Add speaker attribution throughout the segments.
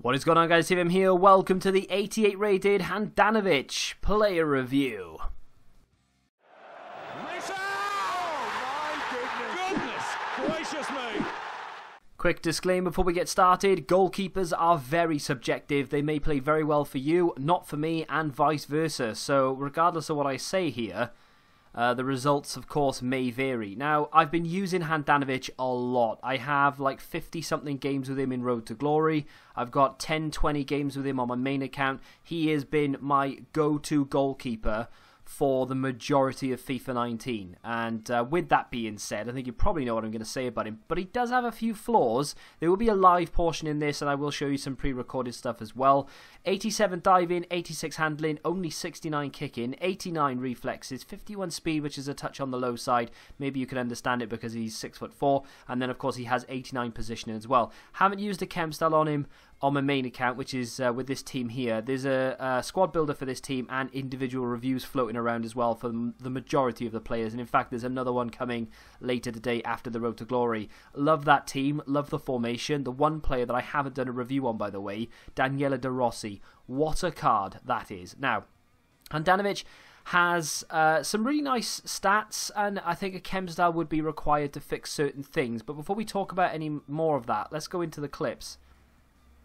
Speaker 1: What is going on, guys? Tim here. Welcome to the 88 rated Handanovic player review.
Speaker 2: Goodness gracious me!
Speaker 1: Quick disclaimer before we get started, goalkeepers are very subjective. They may play very well for you, not for me, and vice versa. So regardless of what I say here, the results, of course, may vary. Now, I've been using Handanovic a lot. I have like 50-something games with him in Road to Glory. I've got 10-20 games with him on my main account. He has been my go-to goalkeeper for the majority of FIFA 19. And with that being said, I think you probably know what I'm going to say about him. But he does have a few flaws. There will be a live portion in this, and I will show you some pre-recorded stuff as well. 87 diving, 86 handling, only 69 kicking, 89 reflexes, 51 speed, which is a touch on the low side. Maybe you can understand it because he's 6'4", and then of course he has 89 positioning as well. Haven't used a chem style on him on my main account, which is with this team here. There's a squad builder for this team and individual reviews floating around as well for the majority of the players. And in fact, there's another one coming later today after the Road to Glory. Love that team, love the formation. The one player that I haven't done a review on, by the way, Daniela De Rossi. What a card that is. Now, Handanovic has some really nice stats, and I think a chem style would be required to fix certain things. But before we talk about any more of that, let's go into the clips.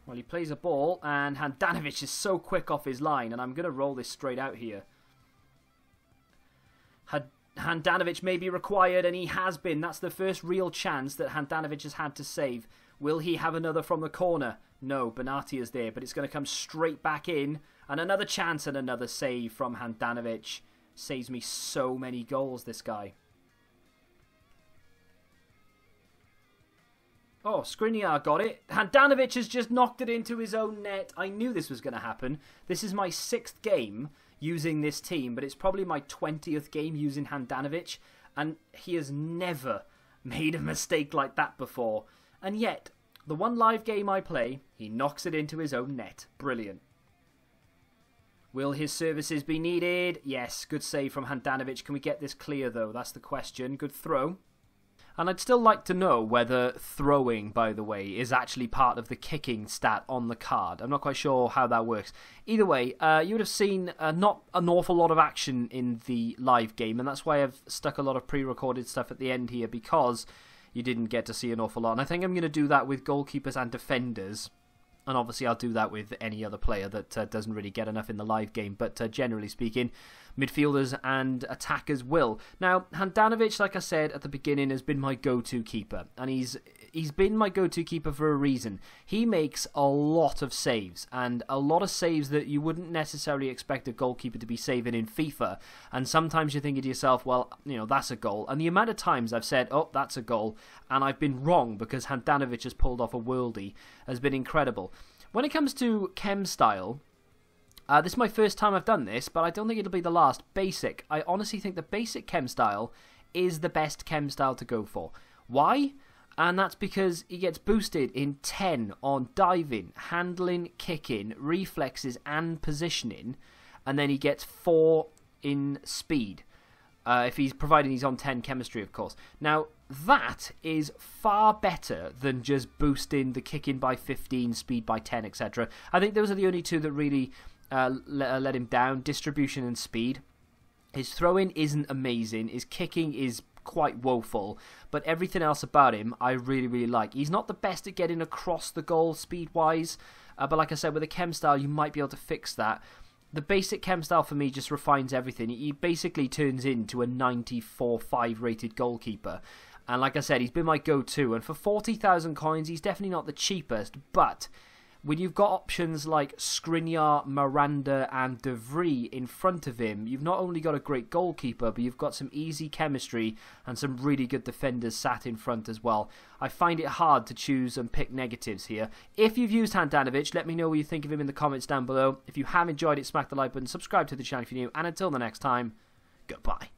Speaker 1: Well, he plays a ball, and Handanovic is so quick off his line, and I'm going to roll this straight out here. Handanovic may be required, and he has been. That's the first real chance that Handanovic has had to save. Will he have another from the corner? No, Benati is there, but it's going to come straight back in. And another chance and another save from Handanovic. Saves me so many goals, this guy. Oh, Skriniar got it. Handanovic has just knocked it into his own net. I knew this was going to happen. This is my 6th game using this team, but it's probably my 20th game using Handanovic, and he has never made a mistake like that before. And yet, the one live game I play, he knocks it into his own net. Brilliant. Will his services be needed? Yes, good save from Handanovic. Can we get this clear, though? That's the question. Good throw. And I'd still like to know whether throwing, by the way, is actually part of the kicking stat on the card. I'm not quite sure how that works. Either way, you would have seen not an awful lot of action in the live game, and that's why I've stuck a lot of pre-recorded stuff at the end here, because you didn't get to see an awful lot. And I think I'm going to do that with goalkeepers and defenders. And obviously I'll do that with any other player that doesn't really get enough in the live game. But generally speaking, midfielders and attackers will. Now, Handanovic, like I said at the beginning, has been my go-to keeper. And he's been my go-to keeper for a reason. He makes a lot of saves. And a lot of saves that you wouldn't necessarily expect a goalkeeper to be saving in FIFA. And sometimes you're thinking to yourself, well, you know, that's a goal. And the amount of times I've said, oh, that's a goal. And I've been wrong because Handanovic has pulled off a worldie has been incredible. When it comes to chem style, this is my first time I've done this, but I don't think it'll be the last. Basic. I honestly think the basic chem style is the best chem style to go for. Why? And that's because he gets boosted in 10 on diving, handling, kicking, reflexes and positioning, and then he gets 4 in speed. If he's providing he's on 10 chemistry, of course. Now, that is far better than just boosting the kicking by 15, speed by 10, etc. I think those are the only two that really let him down, distribution and speed. His throwing isn't amazing. His kicking is quite woeful, but everything else about him I really, really like. He's not the best at getting across the goal speed-wise, but like I said, with a chem style, you might be able to fix that. The basic chem style for me just refines everything. He basically turns into a 94-5 rated goalkeeper. And like I said, he's been my go-to. And for 40,000 coins, he's definitely not the cheapest. But when you've got options like Skriniar, Miranda and De Vries in front of him, you've not only got a great goalkeeper, but you've got some easy chemistry and some really good defenders sat in front as well. I find it hard to choose and pick negatives here. If you've used Handanovic, let me know what you think of him in the comments down below. If you have enjoyed it, smack the like button, subscribe to the channel if you're new, and until the next time, goodbye.